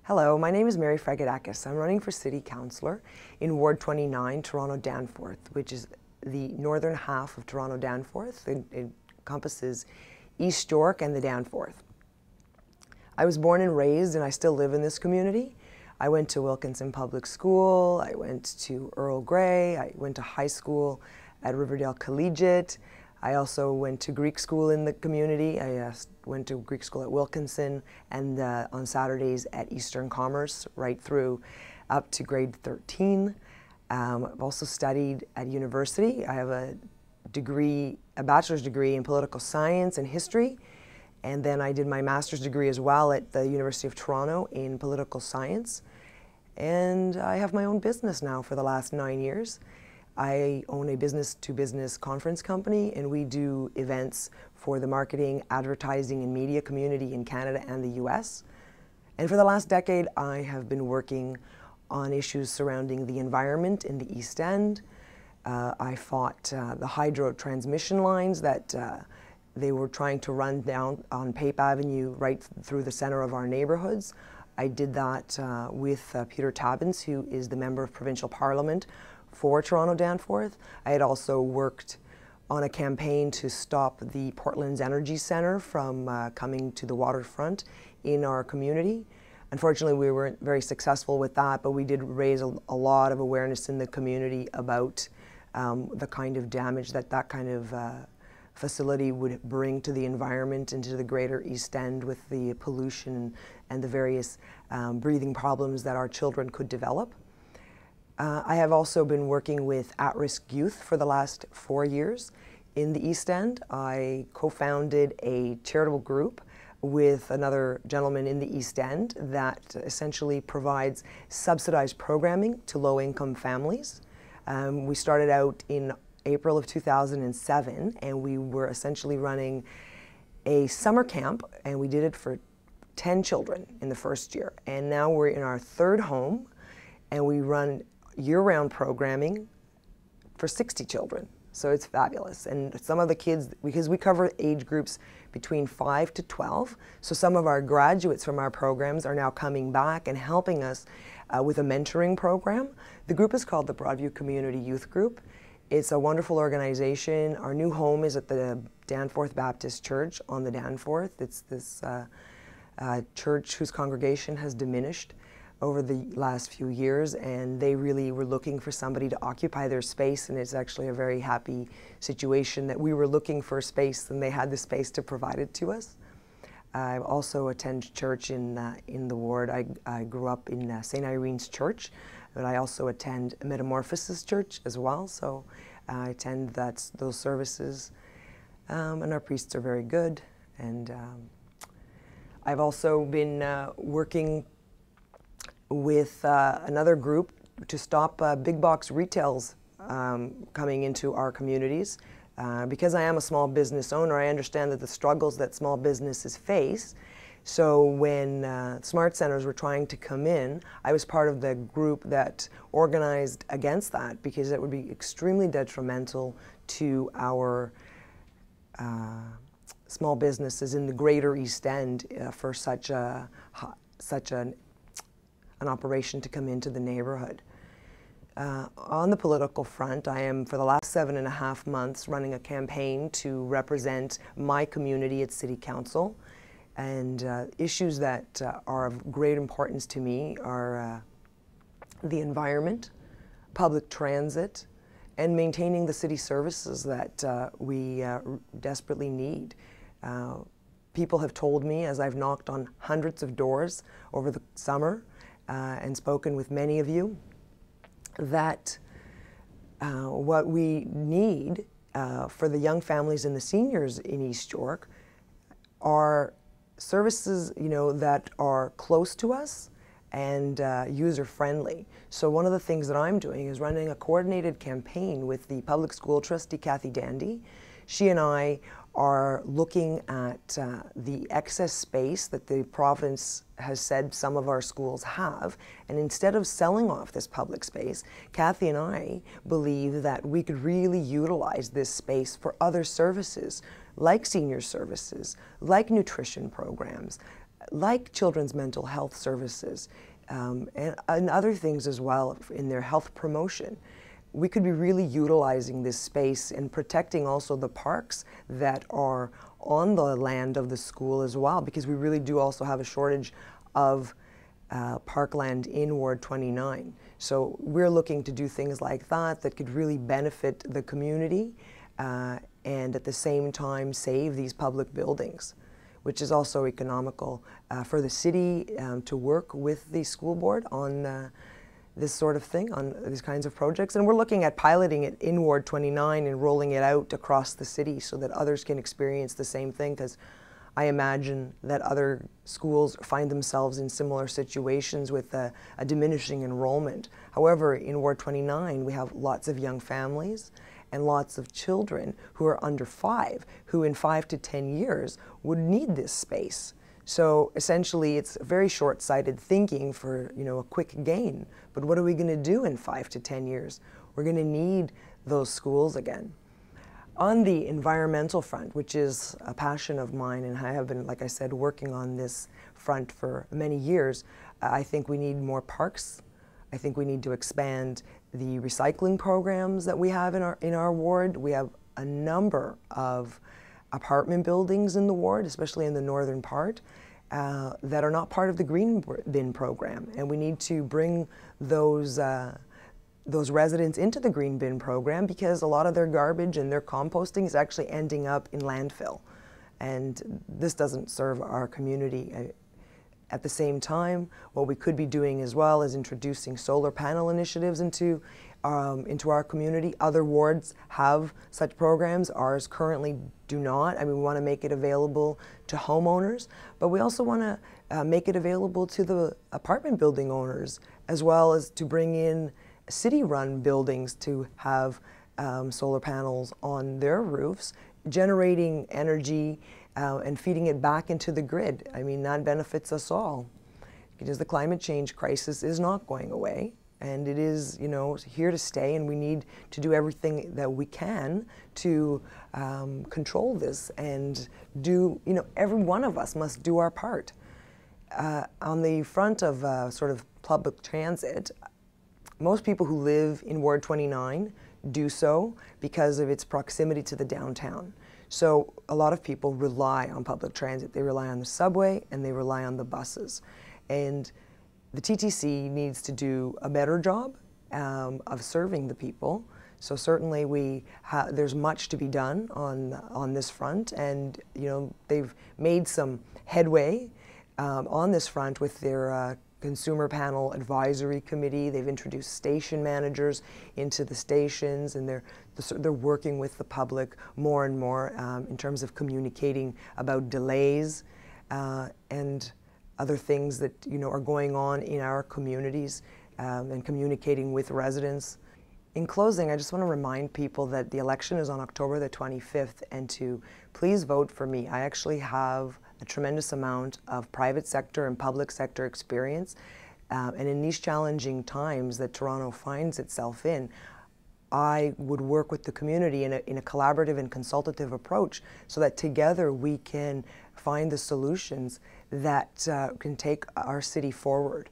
Hello, my name is Fragedakis. I'm running for City Councillor in Ward 29, Toronto Danforth, which is the northern half of Toronto Danforth. It encompasses East York and the Danforth. I was born and raised, and I still live in this community. I went to Wilkinson Public School, I went to Earl Grey, I went to high school at Riverdale Collegiate. I also went to Greek school in the community. I went to Greek school at Wilkinson and on Saturdays at Eastern Commerce right through up to grade 13. I've also studied at university. I have a bachelor's degree in political science and history, and then I did my master's degree as well at the University of Toronto in political science. And I have my own business now for the last 9 years. I own a business-to-business conference company, and we do events for the marketing, advertising, and media community in Canada and the US. And for the last decade, I have been working on issues surrounding the environment in the East End. I fought the hydro transmission lines that they were trying to run down on Pape Avenue right through the center of our neighborhoods. I did that with Peter Tabbins, who is the Member of Provincial Parliament for Toronto Danforth. I had also worked on a campaign to stop the Portland's Energy Centre from coming to the waterfront in our community. Unfortunately, we weren't very successful with that, but we did raise a lot of awareness in the community about the kind of damage that kind of facility would bring to the environment and to the greater East End with the pollution and the various breathing problems that our children could develop. I have also been working with at-risk youth for the last 4 years in the East End. I co-founded a charitable group with another gentleman in the East End that essentially provides subsidized programming to low-income families. We started out in April of 2007, and we were essentially running a summer camp, and we did it for 10 children in the first year. And now we're in our third home, and we run year-round programming for 60 children. So it's fabulous. And some of the kids, because we cover age groups between 5 to 12, so some of our graduates from our programs are now coming back and helping us with a mentoring program. The group is called the Broadview Community Youth Group. It's a wonderful organization. Our new home is at the Danforth Baptist Church on the Danforth. It's this church whose congregation has diminished over the last few years, and they really were looking for somebody to occupy their space, and it's actually a very happy situation that we were looking for space and they had the space to provide it to us. I also attend church in the ward. I grew up in St. Irene's Church, but I also attend Metamorphosis Church as well, so I attend those services, and our priests are very good. And I've also been working with another group to stop big box retails coming into our communities. Because I am a small business owner, I understand that the struggles that small businesses face. So when smart centers were trying to come in, I was part of the group that organized against that, because it would be extremely detrimental to our small businesses in the greater East End for such an operation to come into the neighborhood. On the political front, I am for the last 7.5 months running a campaign to represent my community at City Council, and issues that are of great importance to me are the environment, public transit, and maintaining the city services that we desperately need. People have told me, as I've knocked on hundreds of doors over the summer and spoken with many of you, that what we need for the young families and the seniors in East York are services, that are close to us and user-friendly. So one of the things that I'm doing is running a coordinated campaign with the public school trustee, Kathy Dandy. She and I are looking at the excess space that the province has said some of our schools have, and instead of selling off this public space, Kathy and I believe that we could really utilize this space for other services, like senior services, like nutrition programs, like children's mental health services and other things as well in their health promotion. We could be really utilizing this space and protecting also the parks that are on the land of the school as well, because we really do also have a shortage of parkland in Ward 29. So we're looking to do things like that that could really benefit the community and at the same time save these public buildings, which is also economical for the city to work with the school board on this sort of thing, on these kinds of projects. And we're looking at piloting it in Ward 29 and rolling it out across the city so that others can experience the same thing, because I imagine that other schools find themselves in similar situations with a diminishing enrollment. However, in Ward 29, we have lots of young families and lots of children who are under 5, who in 5 to 10 years would need this space. So essentially, it's very short-sighted thinking for, a quick gain. But what are we going to do in 5 to 10 years? We're going to need those schools again. On the environmental front, which is a passion of mine, and I have been, like I said, working on this front for many years, I think we need more parks. I think we need to expand the recycling programs that we have in our ward. We have a number of apartment buildings in the ward, especially in the northern part, that are not part of the green bin program, and we need to bring those residents into the green bin program, because a lot of their garbage and their composting is actually ending up in landfill, and this doesn't serve our community. At the same time, what we could be doing as well is introducing solar panel initiatives into our community. Other wards have such programs. Ours currently do not. I mean, we want to make it available to homeowners, but we also want to make it available to the apartment building owners, as well as to bring in city-run buildings to have solar panels on their roofs, generating energy and feeding it back into the grid. I mean, that benefits us all, because the climate change crisis is not going away, and it is, here to stay, and we need to do everything that we can to control this and do, every one of us must do our part. On the front of sort of public transit, most people who live in Ward 29 do so because of its proximity to the downtown. So a lot of people rely on public transit. They rely on the subway and they rely on the buses. And the TTC needs to do a better job of serving the people. So certainly there's much to be done on this front, and they've made some headway on this front with their Consumer Panel Advisory Committee. They've introduced station managers into the stations, and they're working with the public more and more in terms of communicating about delays and other things that are going on in our communities and communicating with residents. In closing, I just want to remind people that the election is on October the 25th, and to please vote for me. I actually have a tremendous amount of private sector and public sector experience, and in these challenging times that Toronto finds itself in, I would work with the community in a collaborative and consultative approach, so that together we can find the solutions that can take our city forward.